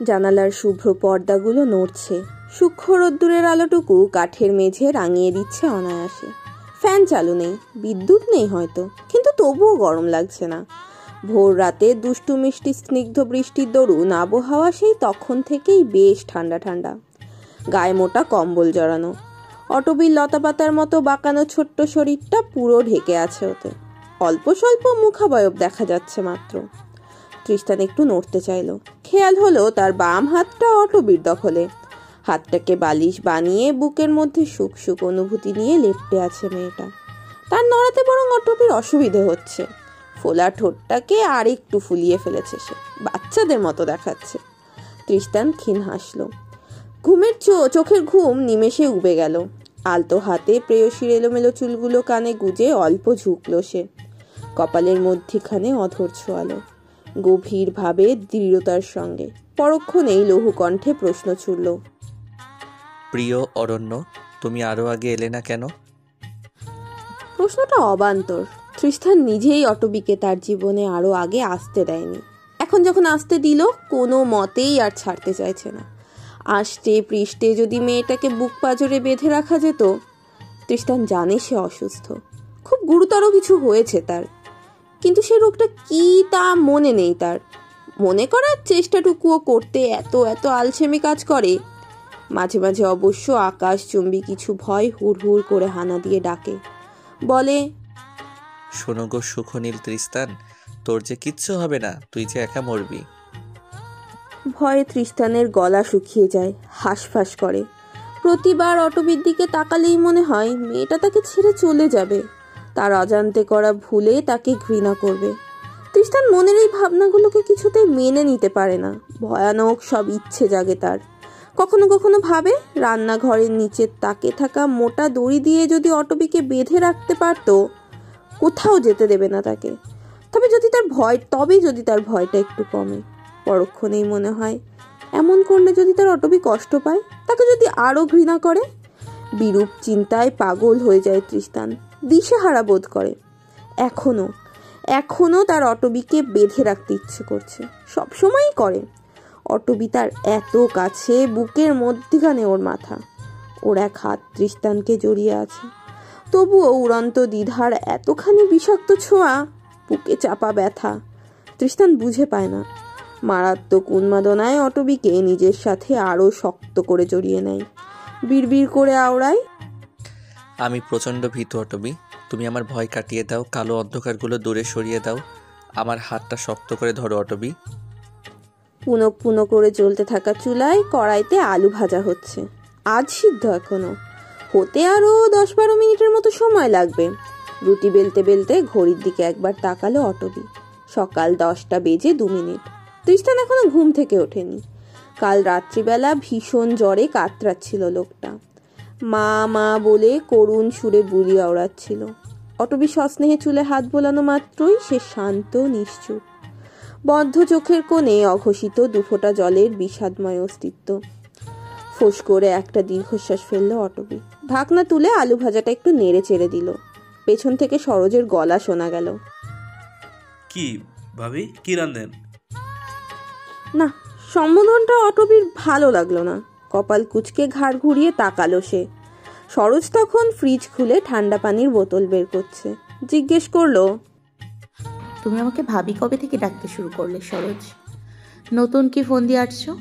জানালার শুভ্র পর্দাগুলো নড়ছে, সূক্ষ্ম রোদ্দুরের আলোটুকু কাঠের মেঝে রাঙিয়ে দিচ্ছে অনায়াসে। ফ্যান চালু নেই, বিদ্যুৎ নেই হয়তো, কিন্তু তবুও গরম লাগছে না। ভোর রাতে দুষ্টু মিষ্টি স্নিগ্ধ বৃষ্টির দরুন আবহাওয়া সেই তখন থেকেই বেশ ঠান্ডা ঠান্ডা। গায়ে মোটা কম্বল জড়ানো, অটবির লতাপাতার মতো বাঁকানো ছোট্ট শরীরটা পুরো ঢেকে আছে ওতে। অল্প স্বল্প মুখাবয়ব দেখা যাচ্ছে মাত্র। তৃষ্টান একটু নড়তে চাইল, খেয়াল হলো তার বাম হাতটা অটবির দখলে। হাতটাকে বালিশ বানিয়ে বুকের মধ্যে সুখ সুখ অনুভূতি নিয়ে লেপ্টে আছে মেয়েটা। তার নড়াতে বরং অটবির অসুবিধে হচ্ছে। ফোলা ঠোঁটটাকে আর একটু ফুলিয়ে ফেলেছে সে, বাচ্চাদের মতো দেখাচ্ছে। তৃষ্টান ক্ষীণ হাসল। ঘুমের চোখের ঘুম নিমেষে উবে গেল। আলতো হাতে প্রেয়সীর এলোমেলো চুলগুলো কানে গুজে অল্প ঝুঁকল সে। কপালের মধ্যিখানে অধর ছোঁয়ালো গভীরভাবে, দৃঢ়তার সঙ্গে। পরক্ষণেই লঘু কণ্ঠে প্রশ্ন ছুড়ল, প্রিয় অরণ্য, তুমি আরো আগে এলে না কেন? প্রশ্নটা অবান্তর। তৃষ্টান নিজেই অটবিকে তার জীবনে আরো আগে আসতে দেয়নি। এখন যখন আসতে দিল, কোনো মতেই আর ছাড়তে চাইছে না। আষ্টে পৃষ্ঠে যদি মেয়েটাকে বুক পাঁজরে বেঁধে রাখা যেত। তৃষ্টান জানে সে অসুস্থ, খুব গুরুতর কিছু হয়েছে তার, কিন্তু সে রোগটা কি তা মনে নেই তার। মনে করার চেষ্টাটুকুও করতে এত এত আলসেমি কাজ করে। মাঝে মাঝে অবশ্য আকাশচুম্বী কিছু ভয় হুড় হুড় করে হানা দিয়ে ডাকে, বলে, শোনো গো সুখনীল তৃষ্টান, তোর যে কিচ্ছু হবে না, তুই যে একা মরবি। ভয়ে তৃষ্টানের গলা শুকিয়ে যায়, হাঁসফাঁস করে। প্রতিবার অটবির দিকে তাকালেই মনে হয় মেয়েটা তাকে ছেড়ে চলে যাবে, তার অজান্তে করা ভুলে তাকে ঘৃণা করবে। তৃষ্টান মনের এই ভাবনাগুলোকে কিছুতে মেনে নিতে পারে না। ভয়ানক সব ইচ্ছে জাগে তার। কখনো কখনো ভাবে রান্নাঘরের নিচের তাকে থাকা মোটা দড়ি দিয়ে যদি অটবিকে বেঁধে রাখতে পারত, কোথাও যেতে দেবে না তাকে। তবে যদি তার ভয়টা একটু কমে। পরক্ষণেই মনে হয় এমন করলে যদি তার অটবি কষ্ট পায়, তাকে যদি আরো ঘৃণা করে। বিরূপ চিন্তায় পাগল হয়ে যায় তৃষ্টান, দিশেহারা বোধ করে। এখনো তার অটবিকে বেঁধে রাখতে ইচ্ছে করছে, সবসময়ই করে। অটবি তার এত কাছে, বুকের মধ্যখানে ওর মাথা, ওর এক হাত তৃষ্টানকে জড়িয়ে আছে। তবুও উড়ন্ত দ্বিধার এতখানি বিষাক্ত ছোঁয়া, বুকে চাপা ব্যথা। তৃষ্টান বুঝে পায় না। মারাত্মক উন্মাদনায় অটবিকে নিজের সাথে আরো শক্ত করে জড়িয়ে নেয়। বিড়বিড় করে আওড়ায়, আমি প্রচণ্ড ভীত অটবি, তুমি আমার ভয় কাটিয়ে দাও, কালো অন্ধকারগুলো দূরে সরিয়ে দাও, আমার হাতটা শক্ত করে ধরো অটবি। পুনঃ পুনঃ করে জ্বলতে থাকা চুলায় কড়াইতে আলু ভাজা হচ্ছে। আজ সিদ্ধ এখনো, হতে আরো 10-12 মিনিটের মতো সময় লাগবে। রুটি বেলতে বেলতে ঘড়ির দিকে একবার তাকালো অটবি। সকাল 10টা বেজে 2 মিনিট। তৃষ্টান এখনো ঘুম থেকে ওঠেনি। কাল রাত্রিবেলা ভীষণ জ্বরে কাতরাচ্ছিল লোকটা। মা মা বলে করুণ সুরে বুলি আওড়াচ্ছিল। অটবি সস্নেহে চুলে হাত বোলানো মাত্রই সে শান্ত নিশ্চুপ। বদ্ধ চোখের কোণে অঘোষিত দুফোঁটা জলের বিষাদময় অস্তিত্ব। ফোঁস করে একটা দীর্ঘশ্বাস ফেলল অটবি। ঢাকনা তুলে আলু ভাজাটা একটু নেড়ে চেড়ে দিল। পেছন থেকে সরোজের গলা শোনা গেল, কি ভাবি, কি রান্ধেন? না, সম্বোধনটা অটবির ভালো লাগলো না। কপাল কুঁচকে ঘাড় ঘুরিয়ে তাকালো সে। সরোজ তখন ফ্রিজ খুলে ঠান্ডা পানির বোতল বের করছে। জিজ্ঞেস করলো, তুমি আমাকে ভাবি কবে থেকে ডাকতে শুরু করলে সরোজ? নতুন কি ফোন দিয়ে আসছো?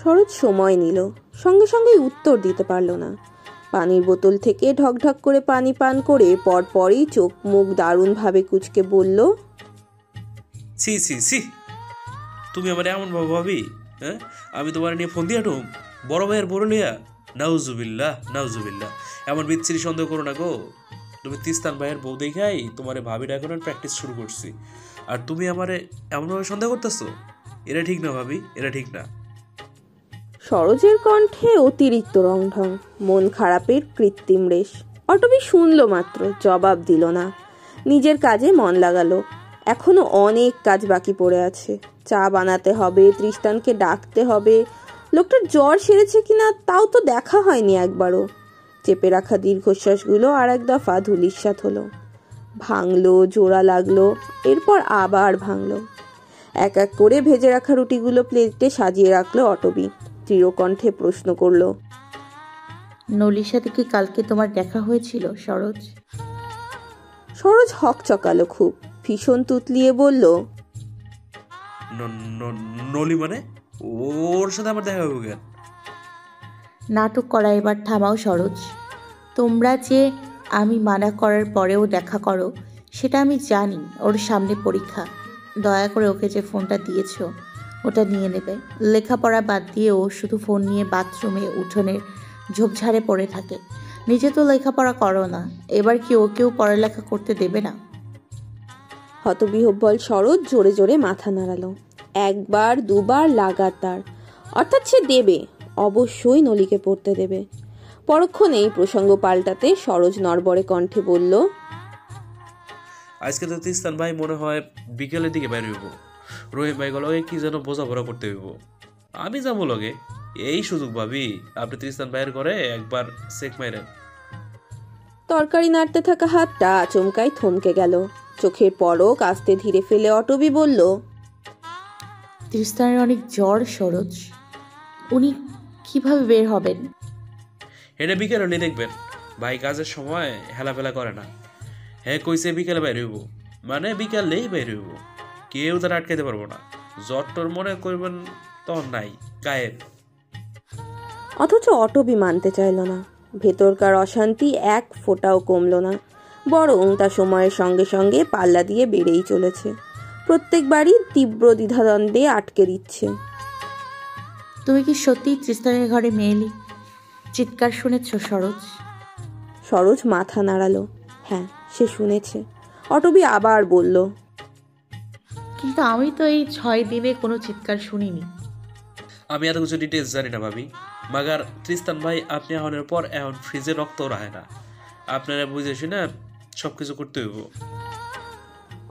সরোজ সময় নিল, সঙ্গে সঙ্গে উত্তর দিতে পারল না। পানির বোতল থেকে ঢকঢক করে পানি পান করে পরপরই চোখ মুখ দারুণভাবে কুঁচকে বলল, সি সি সি, তুমি আমার এমন ভাবি? হ্যাঁ, আমি তোমার নিয়ে ফোন দিয়ে আটুম বড় ভাইয়ের বড় লিয়া? নাউজুবিল্লাহ নাউজুবিল্লাহ, এমন বিচ্ছিরি সন্দেহ করো না গো। তুমি তিস্তান ভাইয়ের বউ দেখাই তোমারে ভাবি ডাকানোর প্র্যাকটিস শুরু করছি, আর তুমি আমারে এমনভাবে সন্দেহ করতেছো? এটা ঠিক না ভাবি, এটা ঠিক না। সরোজের কণ্ঠে অতিরিক্ত রংঢং, মন খারাপের কৃত্রিম রেশ। অটবি শুনল মাত্র, জবাব দিল না। নিজের কাজে মন লাগালো। এখনো অনেক কাজ বাকি পড়ে আছে। চা বানাতে হবে, তৃষ্টানকে ডাকতে হবে। লোকটার জ্বর সেরেছে কিনা তাও তো দেখা হয়নি একবারও। চেপে রাখা দীর্ঘশ্বাসগুলো আর এক দফা ধূলিসাৎ হলো। ভাঙলো, জোড়া লাগলো, এরপর আবার ভাঙলো। এক এক করে ভেজে রাখা রুটিগুলো প্লেটে সাজিয়ে রাখলো অটবি। দৃঢ়কণ্ঠে প্রশ্ন করলো, নলির সাথে কি কালকে তোমার দেখা হয়েছিল সরোজ? সরোজ হক চকালো খুব, ভীষণ তুতলিয়ে বলল, নলি মানে? ওর সাথে আমার দেখা হবে কেন? নাটক করা এবার থামাও সরোজ। তোমরা যে আমি মানা করার পরেও দেখা করো সেটা আমি জানি। ওর সামনে পরীক্ষা, দয়া করে ওকে যে ফোনটা দিয়েছো ওটা নিয়ে নেবে। লেখাপড়া বাদ দিয়ে ও শুধু ফোন নিয়ে বাথরুমে উঠোনের ঝোপঝাড়ে পড়ে থাকে। নিজে তো লেখাপড়া করো না, এবার কি ওকেও পড়ালেখা করতে দেবে না? হতবিহ্বল সরোজ জোরে জোরে মাথা নাড়ালো। একবার দুবার লাগাতার, অর্থাৎ সে দেবে, অবশ্যই নলিকে পড়তে দেবে। পরক্ষণেই প্রসঙ্গ পাল্টাতে সরোজ নড়বড়ে কণ্ঠে বলল, আজকে তো তিস্তান ভাই মনে হয় বিকেলের দিকে বের হইব। রহিম ভাই গলকে কি যেন বোঝাপড়া করতে হইব। আমি যাবো লগে। এই সুযোগ ভাবি, আপনি তিস্তান ভাইয়ের ঘরে একবার চেক মাইরেন। তরকারি নাড়তে থাকা হাতটা আচমকাই থমকে গেল। চোখের পলক আস্তে ধীরে ফেলে অটবি বলল, তৃষ্ণার অনেক জ্বর সরোজ, উনি কিভাবে বের হবেন? এটা বিকেলে নিয়ে দেখবেন। ভাই কাজের সময় হেলাফেলা করে না। হ্যাঁ কইছে বিকেলে বের হইব, মানে বিকালেই বের হইব। কেউ তারা আটকাইতে পারবো না। জ্বরটর মনে করবেন তখন নাই, গায়েব। অথচ অটবি মানতে চাইল না। ভেতরকার অশান্তি এক ফোঁটাও কমল না, বরং তা সময়ের সঙ্গে সঙ্গে পাল্লা দিয়ে বেড়েই চলেছে। প্রত্যেকবারই তীব্র দ্বিধাদ্বন্দ্বে আটকে দিচ্ছে। তুমি কি সত্যিই তৃষ্ণার ঘরে মেয়েলি চিৎকার শুনেছ সরোজ? সরোজ মাথা নাড়ালো। হ্যাঁ, সে শুনেছে। অটবি আবার বলল, কিন্তু আমি তো এই 6 দিনে কোনো চিৎকার শুনিনি। আমি এত কিছু ডিটেলস জানি না ভাবি। মাগার তৃস্তান ভাই আপনি এখনের পর এখন ফ্রিজে রক্ত রাখে না। আপনারা বুঝে শুনে সব কিছু করতে হইব।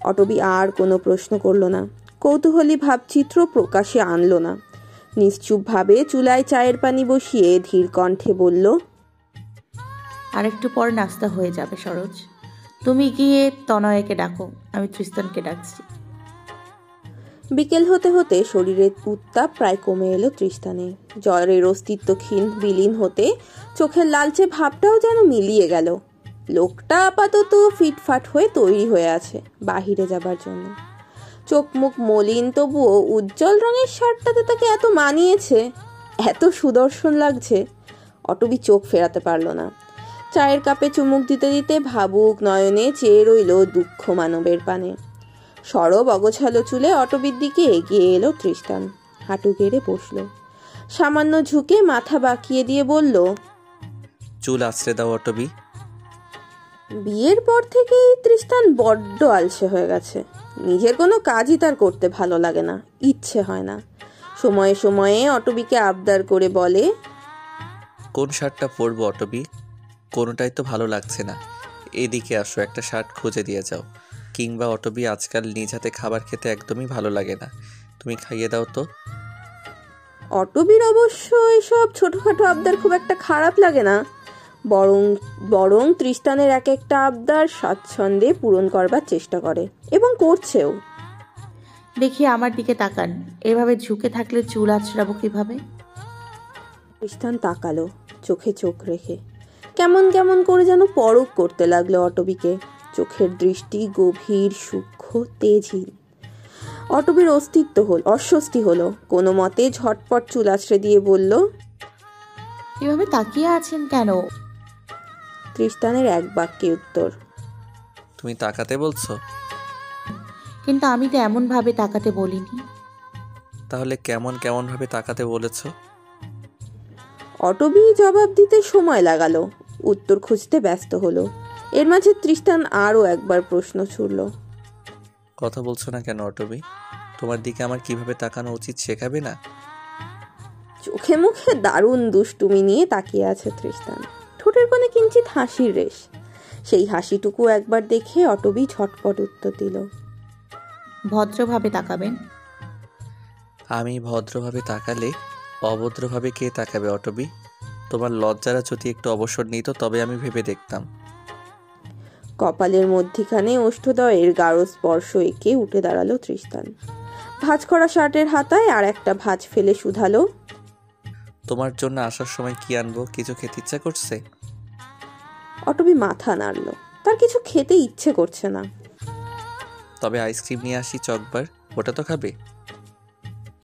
অটবি আর কোনো প্রশ্ন করল না, কৌতূহলী ভাবচিত্র প্রকাশে আনলো না। নিশ্চুপভাবে চুলায় চায়ের পানি বসিয়ে ধীর কণ্ঠে বলল, আর একটু পর নাস্তা হয়ে যাবে সরোজ। তুমি গিয়ে তনয়কে ডাকো, আমি তৃষ্ণানকে ডাকছি। বিকেল হতে হতে শরীরের উত্তাপ প্রায় কমে এলো তৃষ্ণানের। জ্বরের অস্তিত্বহীন বিলীন হতে চোখের লালচে ভাবটাও যেন মিলিয়ে গেল। লোকটা আপাতত ফিটফাট হয়ে তৈরি হয়ে আছে বাহিরে যাবার জন্য। চোখ মুখ মলিন, তবুও উজ্জ্বল রঙের শার্টটাতে তাকে এত মানিয়েছে, এত সুদর্শন লাগছে। অটবি চোখ ফেরাতে পারল না। চায়ের কাপে চুমুক দিতে দিতে ভাবুক নয়নে চেয়ে রইল দুঃখ মানবের পানে। সরব অগোছালো চুলে অটবির দিকে এগিয়ে এলো তৃষ্ণান। হাঁটু গেড়ে বসল, সামান্য ঝুঁকে মাথা বাঁকিয়ে দিয়ে বলল, চুল আছড়ে দাও অটবি। বিয়ের পর থেকেই তৃষ্ণান বড্ড আলসে হয়ে গেছে। নিজের কোনো কাজই তার করতে ভালো লাগে না, ইচ্ছে হয় না। সময়ে সময়ে অটবিকে আবদার করে বলে, কোন শার্টটা পরবো অটবি? কোনোটাই তো ভালো লাগছে না। এদিকে আসো, একটা শার্ট খুঁজে দিয়ে যাও। কিংবা অটবি, আজকাল নিজ হাতে খাবার খেতে একদমই ভালো লাগে না, তুমি খাইয়ে দাও তো। অটবির অবশ্য এসব ছোটখাটো আবদার খুব একটা খারাপ লাগে না। বরং বরং তৃষ্ণানের এক একটা আবদার স্বাচ্ছন্দ্যে পূরণ করবার চেষ্টা করে, এবং করছেও। দেখি আমার দিকে তাকান, এভাবে ঝুঁকে থাকলে চুল আঁচড়াবো কিভাবে? তৃষ্ণান তাকালো চোখে চোখ রেখে। কেমন কেমন করে যেন পরখ করতে লাগলো অটবিকে। চোখের দৃষ্টি গভীর, সূক্ষ্ম, তেজহীন। অটবির অস্বস্তি হলো। কোনো মতে ঝটপট চুল আছড়ে দিয়ে বলল, এভাবে তাকিয়ে আছেন কেন? তৃষ্ণানের এক বাক্যে উত্তর, তুমি তাকাতে বলছো? কিন্তু আমি তো এমনভাবে তাকাতে বলিনি। তাহলে কেমন কেমনভাবে তাকাতে বলেছো? অটবি জবাব দিতে সময় লাগালো, উত্তর খুঁজতে ব্যস্ত হলো। এর মাঝে তৃষ্ণান আরও একবার প্রশ্ন ছুড়ল, কথা বলছো না কেন অটবি? তোমার দিকে আমার কিভাবে তাকানো উচিত শেখাবে না? চোখে মুখে দারুণ দুষ্টুমি নিয়ে তাকিয়ে আছে তৃষ্ণান। ঠোঁটের কোণে কিঞ্চিত হাসির রেশ। সেই হাসিটুকু একবার দেখে অটবি ঝটপট উত্তর দিল, ভদ্রভাবে তাকাবেন। আমি ভদ্রভাবে তাকালে অভদ্রভাবে কে তাকাবে অটবি? তোমার লজ্জারা যদি একটু অবসর নিত তবে আমি ভেবে দেখতাম। কপালের মধ্যিখানে ওষ্ঠদয়ের গাঢ় স্পর্শ এঁকে উঠে দাঁড়ালো তৃষ্তান। ভাঁজ করা শার্টের হাতায় আর একটা ভাঁজ ফেলে শুধালো, তোমার জন্য আসার সময় কি আনবো? কিছু খেতে ইচ্ছা করছে? অটবি মাথা নাড়ল। তার কিছু খেতে ইচ্ছে করছে না। তবে আইসক্রিম নিয়ে আসি চকবার, ওটা তো খাবে?